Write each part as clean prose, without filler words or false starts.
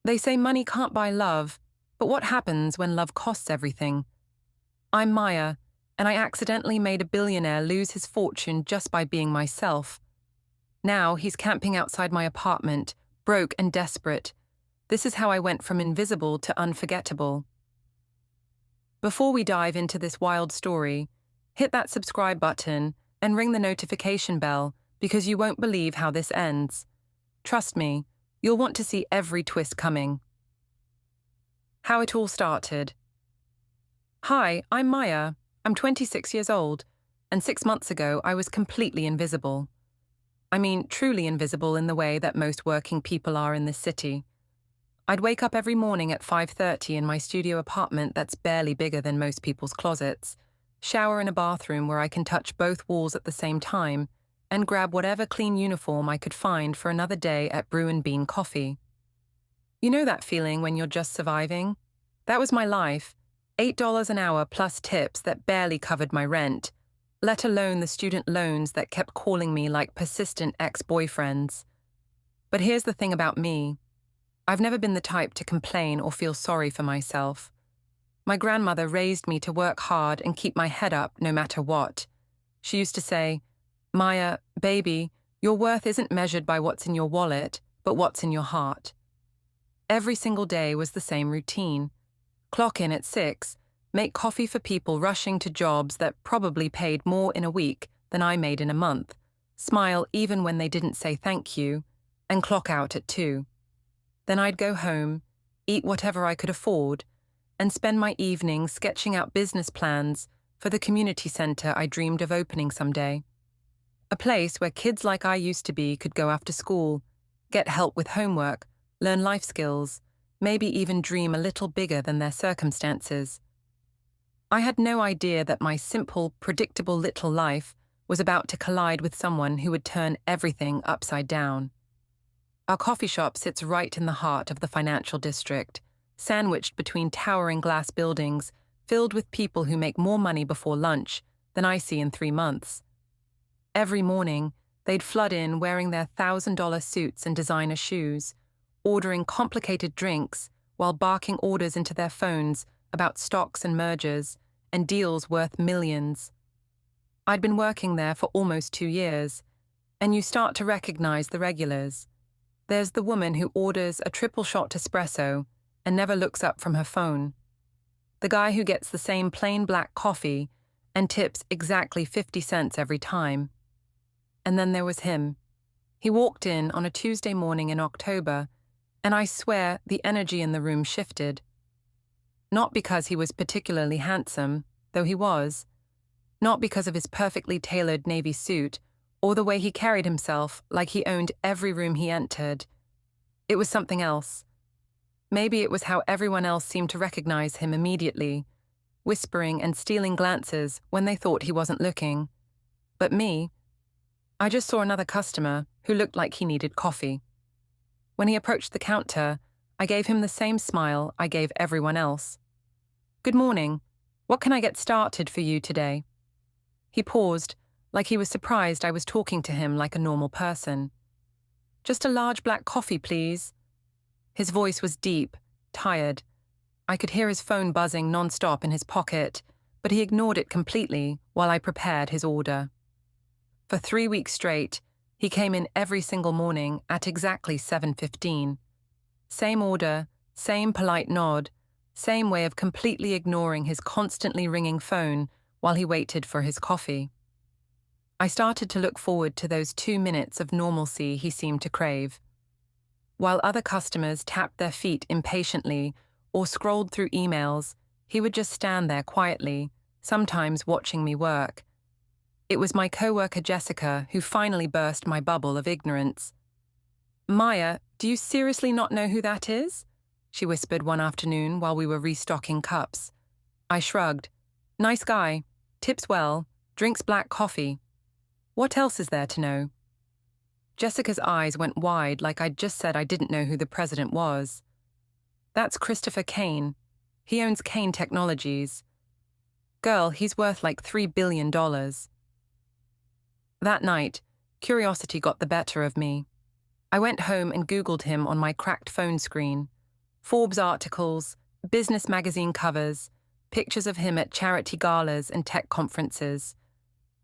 They say money can't buy love, but what happens when love costs everything? I'm Maya, and I accidentally made a billionaire lose his fortune just by being myself. Now he's camping outside my apartment, broke and desperate. This is how I went from invisible to unforgettable. Before we dive into this wild story, hit that subscribe button and ring the notification bell because you won't believe how this ends. Trust me, you'll want to see every twist coming. How it all started. Hi, I'm Maya. I'm 26 years old, and 6 months ago I was completely invisible. I mean, truly invisible in the way that most working people are in this city. I'd wake up every morning at 5:30 in my studio apartment that's barely bigger than most people's closets, shower in a bathroom where I can touch both walls at the same time, and grab whatever clean uniform I could find for another day at Brew and Bean Coffee. You know that feeling when you're just surviving? That was my life. $8 an hour plus tips that barely covered my rent, let alone the student loans that kept calling me like persistent ex-boyfriends. But here's the thing about me. I've never been the type to complain or feel sorry for myself. My grandmother raised me to work hard and keep my head up no matter what. She used to say, "Maya, baby, your worth isn't measured by what's in your wallet, but what's in your heart." Every single day was the same routine. Clock in at 6, make coffee for people rushing to jobs that probably paid more in a week than I made in a month, smile even when they didn't say thank you, and clock out at 2. Then I'd go home, eat whatever I could afford, and spend my evenings sketching out business plans for the community center I dreamed of opening someday. A place where kids like I used to be could go after school, get help with homework, learn life skills, maybe even dream a little bigger than their circumstances. I had no idea that my simple, predictable little life was about to collide with someone who would turn everything upside down. Our coffee shop sits right in the heart of the financial district, sandwiched between towering glass buildings filled with people who make more money before lunch than I see in 3 months. Every morning, they'd flood in wearing their $1,000 suits and designer shoes, ordering complicated drinks while barking orders into their phones about stocks and mergers and deals worth millions. I'd been working there for almost 2 years, and you start to recognize the regulars. There's the woman who orders a triple shot espresso and never looks up from her phone. The guy who gets the same plain black coffee and tips exactly 50 cents every time. And then there was him. He walked in on a Tuesday morning in October, and I swear the energy in the room shifted. Not because he was particularly handsome, though he was. Not because of his perfectly tailored navy suit, or the way he carried himself like he owned every room he entered. It was something else. Maybe it was how everyone else seemed to recognize him immediately, whispering and stealing glances when they thought he wasn't looking. But me, I just saw another customer who looked like he needed coffee. When he approached the counter, I gave him the same smile I gave everyone else. "Good morning. What can I get started for you today?" He paused, like he was surprised I was talking to him like a normal person. "Just a large black coffee, please." His voice was deep, tired. I could hear his phone buzzing non-stop in his pocket, but he ignored it completely while I prepared his order. For 3 weeks straight, he came in every single morning at exactly 7:15. Same order, same polite nod, same way of completely ignoring his constantly ringing phone while he waited for his coffee. I started to look forward to those 2 minutes of normalcy he seemed to crave. While other customers tapped their feet impatiently or scrolled through emails, he would just stand there quietly, sometimes watching me work. It was my coworker Jessica who finally burst my bubble of ignorance. "Maya, do you seriously not know who that is?" she whispered one afternoon while we were restocking cups. I shrugged. "Nice guy, tips well, drinks black coffee. What else is there to know?" Jessica's eyes went wide like I'd just said I didn't know who the president was. "That's Christopher Kane. He owns Kane Technologies. Girl, he's worth like $3 billion. That night, curiosity got the better of me. I went home and Googled him on my cracked phone screen. Forbes articles, business magazine covers, pictures of him at charity galas and tech conferences.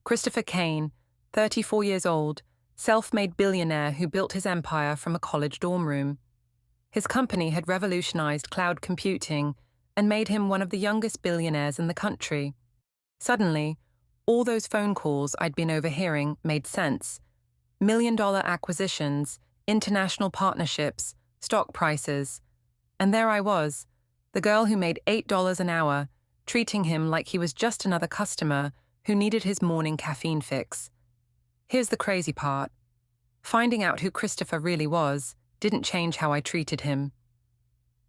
Christopher Kane, 34 years old, self-made billionaire who built his empire from a college dorm room. His company had revolutionized cloud computing and made him one of the youngest billionaires in the country. Suddenly, all those phone calls I'd been overhearing made sense. $1 million acquisitions, international partnerships, stock prices. And there I was, the girl who made $8 an hour, treating him like he was just another customer who needed his morning caffeine fix. Here's the crazy part. Finding out who Christopher really was didn't change how I treated him.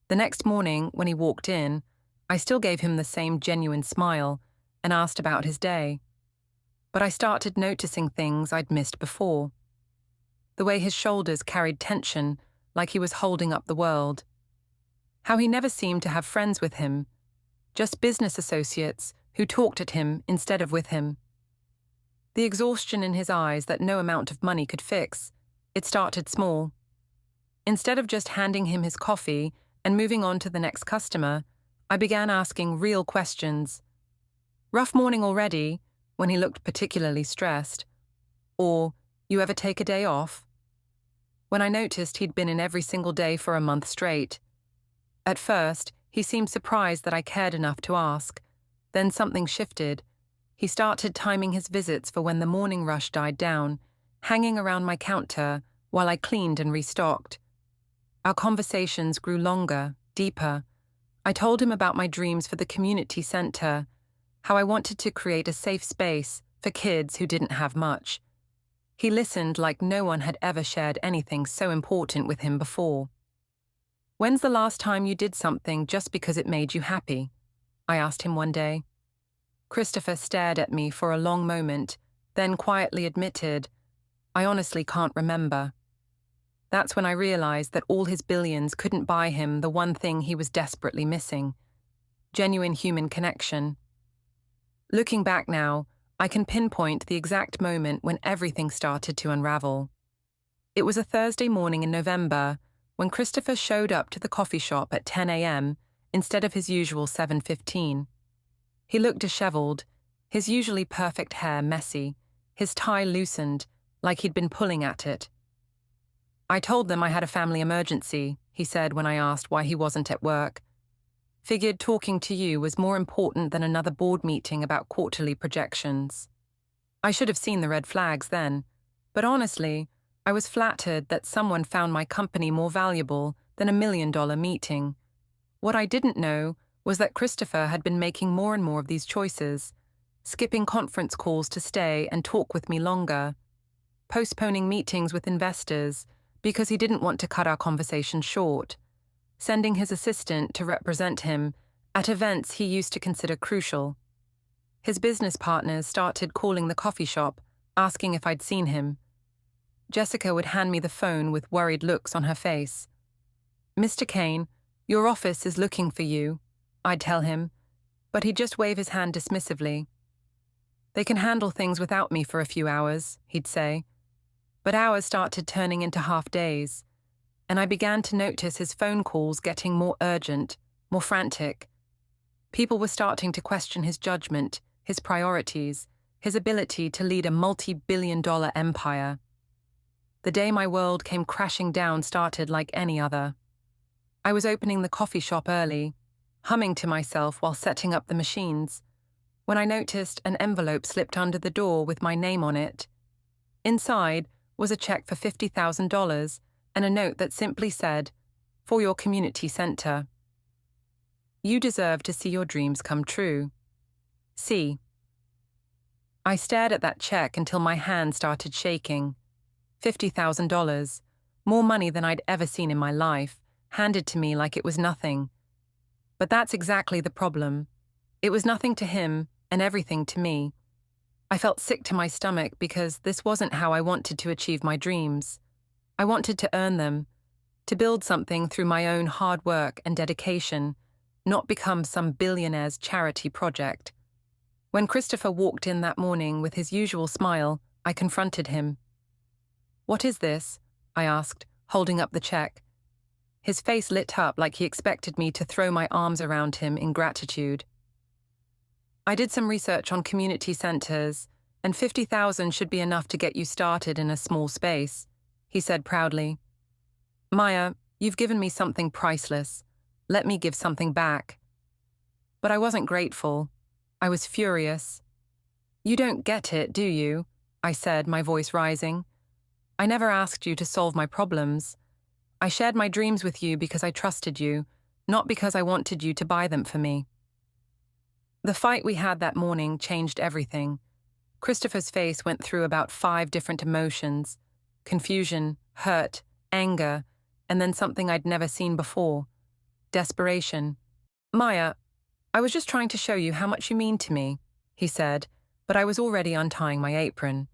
The next morning, when he walked in, I still gave him the same genuine smile and asked about his day. But I started noticing things I'd missed before. The way his shoulders carried tension, like he was holding up the world. How he never seemed to have friends with him, just business associates who talked at him instead of with him. The exhaustion in his eyes that no amount of money could fix. It started small. Instead of just handing him his coffee and moving on to the next customer, I began asking real questions. Rough morning already, when he looked particularly stressed. Or, you ever take a day off? When I noticed he'd been in every single day for a month straight. At first, he seemed surprised that I cared enough to ask. Then something shifted. He started timing his visits for when the morning rush died down, hanging around my counter while I cleaned and restocked. Our conversations grew longer, deeper. I told him about my dreams for the community center, how I wanted to create a safe space for kids who didn't have much. He listened like no one had ever shared anything so important with him before. When's the last time you did something just because it made you happy? I asked him one day. Christopher stared at me for a long moment, then quietly admitted, I honestly can't remember. That's when I realized that all his billions couldn't buy him the one thing he was desperately missing: genuine human connection. Looking back now, I can pinpoint the exact moment when everything started to unravel. It was a Thursday morning in November when Christopher showed up to the coffee shop at 10 a.m. instead of his usual 7:15. He looked disheveled, his usually perfect hair messy, his tie loosened, like he'd been pulling at it. I told them I had a family emergency, he said when I asked why he wasn't at work. Figured talking to you was more important than another board meeting about quarterly projections. I should have seen the red flags then, but honestly, I was flattered that someone found my company more valuable than $1 million meeting. What I didn't know was that Christopher had been making more and more of these choices, skipping conference calls to stay and talk with me longer, postponing meetings with investors because he didn't want to cut our conversation short, sending his assistant to represent him at events he used to consider crucial. His business partners started calling the coffee shop, asking if I'd seen him. Jessica would hand me the phone with worried looks on her face. Mr. Kane, your office is looking for you, I'd tell him, but he'd just wave his hand dismissively. They can handle things without me for a few hours, he'd say. But hours started turning into half days, and I began to notice his phone calls getting more urgent, more frantic. People were starting to question his judgment, his priorities, his ability to lead a multi-billion-dollar empire. The day my world came crashing down started like any other. I was opening the coffee shop early, humming to myself while setting up the machines, when I noticed an envelope slipped under the door with my name on it. Inside was a check for $50,000 and a note that simply said, "For your community center. You deserve to see your dreams come true. See." I stared at that check until my hand started shaking. $50,000, more money than I'd ever seen in my life, handed to me like it was nothing. But that's exactly the problem. It was nothing to him and everything to me. I felt sick to my stomach because this wasn't how I wanted to achieve my dreams. I wanted to earn them, to build something through my own hard work and dedication, not become some billionaire's charity project. When Christopher walked in that morning with his usual smile, I confronted him. "What is this?" I asked, holding up the check. His face lit up like he expected me to throw my arms around him in gratitude. I did some research on community centers, and 50,000 should be enough to get you started in a small space, he said proudly. Maya, you've given me something priceless. Let me give something back. But I wasn't grateful. I was furious. You don't get it, do you? I said, my voice rising. I never asked you to solve my problems. I shared my dreams with you because I trusted you, not because I wanted you to buy them for me. The fight we had that morning changed everything. Christopher's face went through about 5 different emotions: confusion, hurt, anger, and then something I'd never seen before: desperation. Maya, I was just trying to show you how much you mean to me, he said, but I was already untying my apron.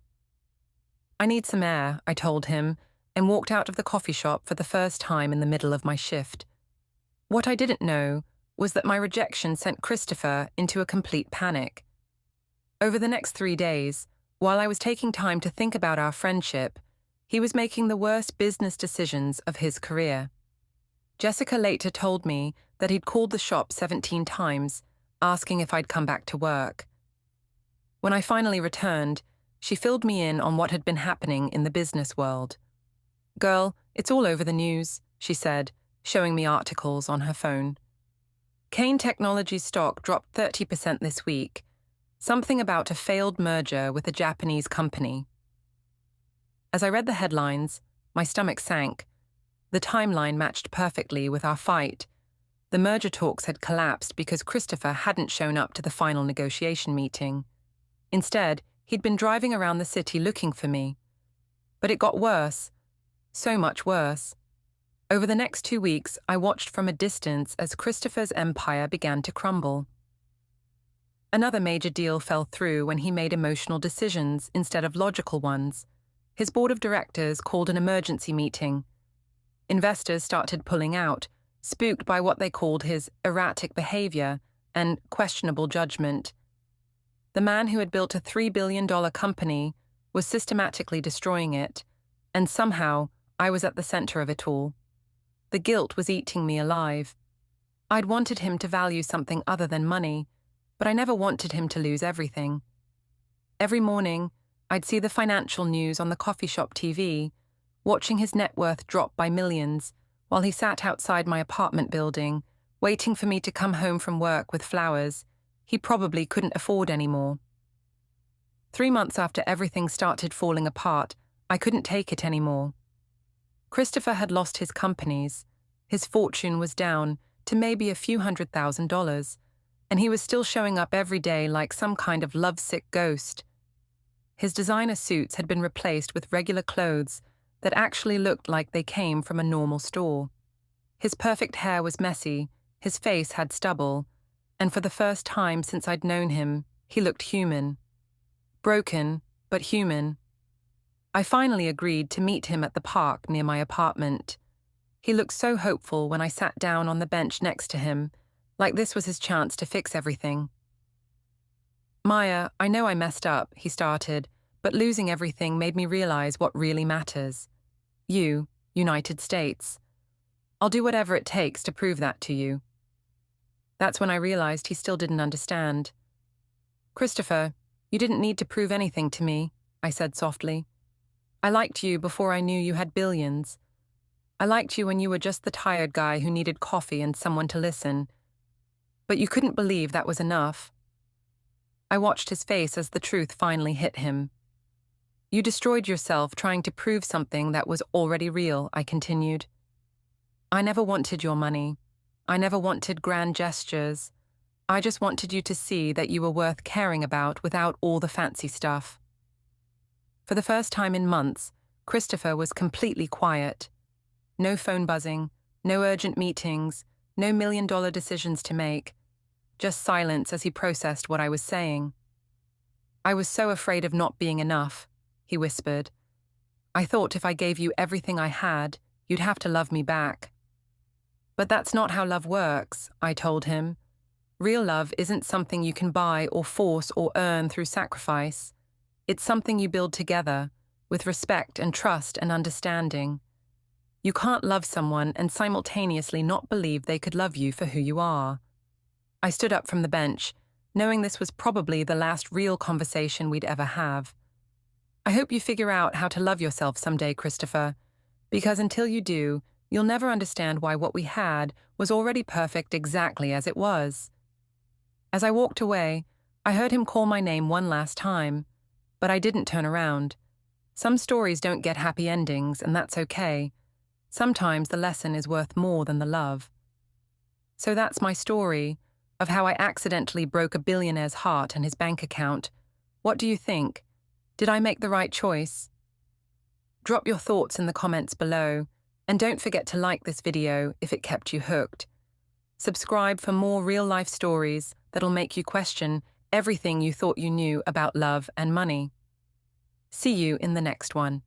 I need some air, I told him, and walked out of the coffee shop for the first time in the middle of my shift. What I didn't know was that my rejection sent Christopher into a complete panic. Over the next 3 days, while I was taking time to think about our friendship, he was making the worst business decisions of his career. Jessica later told me that he'd called the shop 17 times, asking if I'd come back to work. When I finally returned, she filled me in on what had been happening in the business world. Girl, it's all over the news, she said, showing me articles on her phone. Kane Technologies stock dropped 30% this week, something about a failed merger with a Japanese company. As I read the headlines, my stomach sank. The timeline matched perfectly with our fight. The merger talks had collapsed because Christopher hadn't shown up to the final negotiation meeting. Instead, he'd been driving around the city looking for me. But it got worse. So much worse. Over the next 2 weeks, I watched from a distance as Christopher's empire began to crumble. Another major deal fell through when he made emotional decisions instead of logical ones. His board of directors called an emergency meeting. Investors started pulling out, spooked by what they called his erratic behavior and questionable judgment. The man who had built a $3 billion company was systematically destroying it, and somehow I was at the center of it all. The guilt was eating me alive. I'd wanted him to value something other than money, but I never wanted him to lose everything. Every morning, I'd see the financial news on the coffee shop TV, watching his net worth drop by millions, while he sat outside my apartment building, waiting for me to come home from work with flowers he probably couldn't afford anymore. 3 months after everything started falling apart, I couldn't take it anymore. Christopher had lost his companies. His fortune was down to maybe a few $100,000, and he was still showing up every day like some kind of lovesick ghost. His designer suits had been replaced with regular clothes that actually looked like they came from a normal store. His perfect hair was messy, his face had stubble, and for the first time since I'd known him, he looked human. Broken, but human. I finally agreed to meet him at the park near my apartment. He looked so hopeful when I sat down on the bench next to him, like this was his chance to fix everything. Maya, I know I messed up, he started, but losing everything made me realize what really matters. You, United States. I'll do whatever it takes to prove that to you. That's when I realized he still didn't understand. Christopher, you didn't need to prove anything to me, I said softly. I liked you before I knew you had billions. I liked you when you were just the tired guy who needed coffee and someone to listen. But you couldn't believe that was enough. I watched his face as the truth finally hit him. You destroyed yourself trying to prove something that was already real, I continued. I never wanted your money. I never wanted grand gestures. I just wanted you to see that you were worth caring about without all the fancy stuff. For the first time in months, Christopher was completely quiet. No phone buzzing, no urgent meetings, no million-dollar decisions to make. Just silence as he processed what I was saying. I was so afraid of not being enough, he whispered. I thought if I gave you everything I had, you'd have to love me back. But that's not how love works, I told him. Real love isn't something you can buy or force or earn through sacrifice. It's something you build together, with respect and trust and understanding. You can't love someone and simultaneously not believe they could love you for who you are. I stood up from the bench, knowing this was probably the last real conversation we'd ever have. I hope you figure out how to love yourself someday, Christopher, because until you do, you'll never understand why what we had was already perfect exactly as it was. As I walked away, I heard him call my name one last time, but I didn't turn around. Some stories don't get happy endings, and that's okay. Sometimes the lesson is worth more than the love. So that's my story of how I accidentally broke a billionaire's heart and his bank account. What do you think? Did I make the right choice? Drop your thoughts in the comments below, and don't forget to like this video if it kept you hooked. Subscribe for more real-life stories that'll make you question everything you thought you knew about love and money. See you in the next one.